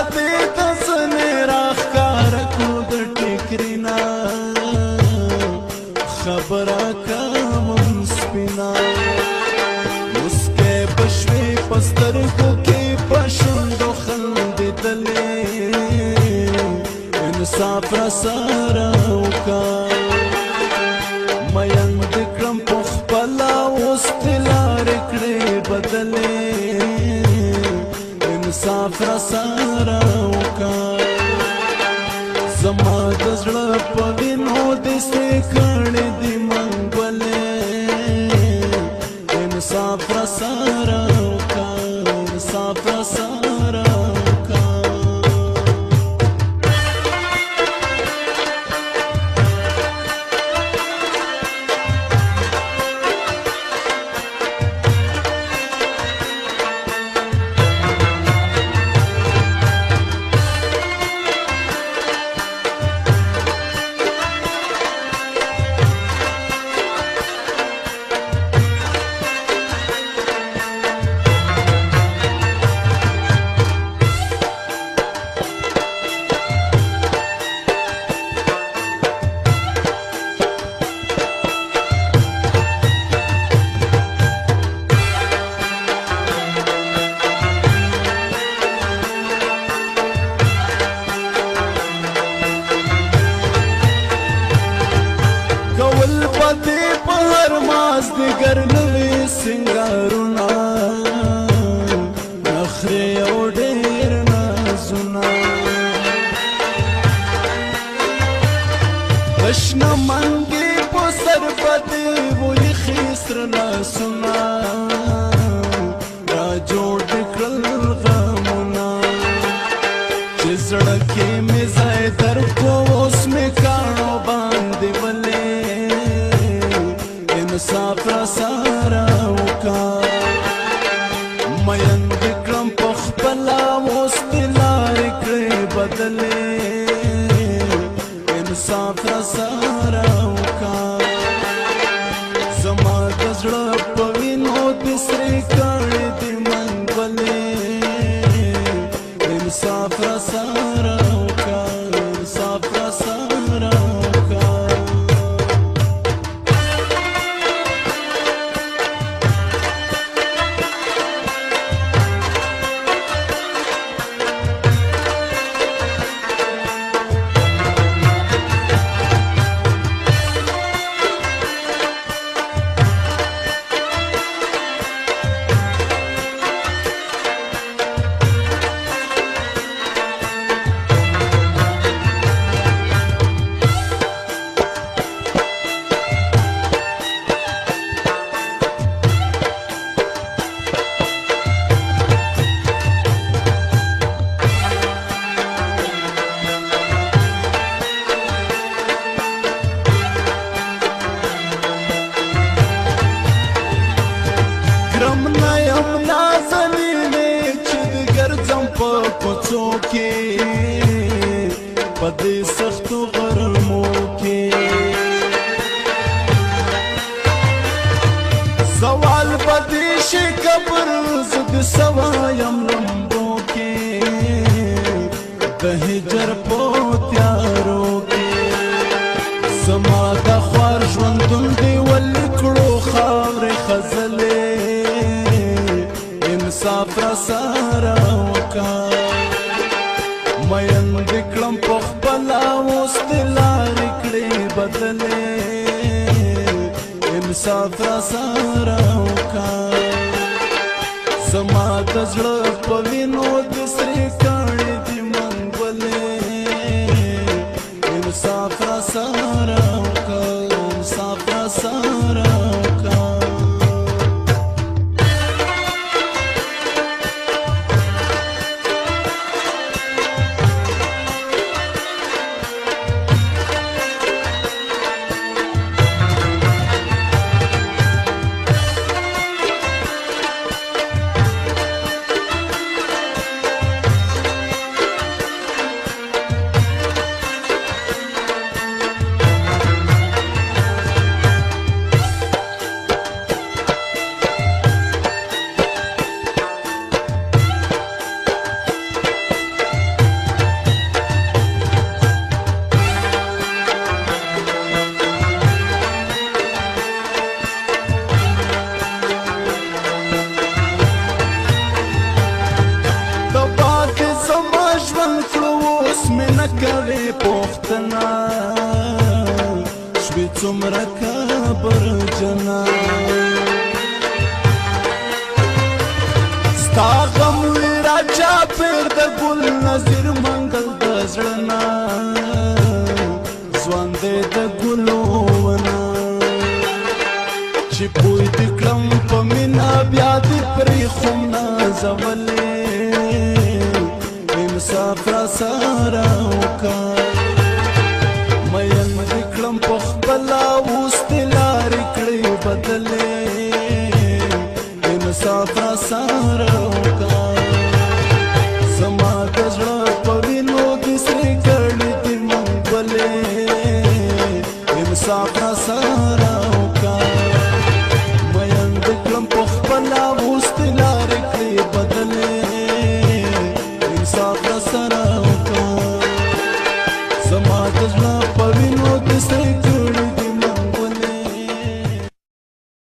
پدې د ځنې راښکاره کړو د ټیکرینا خبره کوم سپینا مسکې په شوې په سترګو کې په شونډو خندېدلې انصاف راسره وکړه مین دې کړم په خپله اوس دې لارې کړې بدلې انصاف راسره وکړه زما د زړه په وینو دې سرې کړې دي منګولې انصاف راسره وکړه انصاف راسره مازدیګر نوي سنگارونه نخرې او ډېر نازونه شنه منګې په سر باندې وایي ښې سره لاسونه را جوړ دې کړل غمونه چې زړه کې مې ځای درکړو اوس مې کاڼو باندې ولې انصاف راسره وکړه مین دې کړم په خپله اوس دې لارې کړې بدلې انصاف راسره وکړه زما د زړه په وینو دې سرې کړې دي منګولې انصاف راسره وکړه انصاف راسره کوڅو کې په دې سختو غرمو کې سوال په دې شي قبر زه د سوایم لمبو کې د هجر په تیارو کې زما د خوار ژوندون دې ولې کړو خاورې خزلې انصاف راسره مین دې کړم په خپله اوس دې لارې کړې بدلې انصاف راسره وکړه زما د زړه په وینو دې سرې کړې دي منګولې انصاف راسره وکړه انصاف راسره ستا غم وی را چاپېر د ګل نظیر منګل د زړه نه ځوان دی د ګلو ونه چې بوی دې کړم په مینه بیا دې پرېښوم نازولې انصاف را سره وکړه مین دې کړم په خپله اوس دې لارې کړې بدلې انصاف را سره وکړه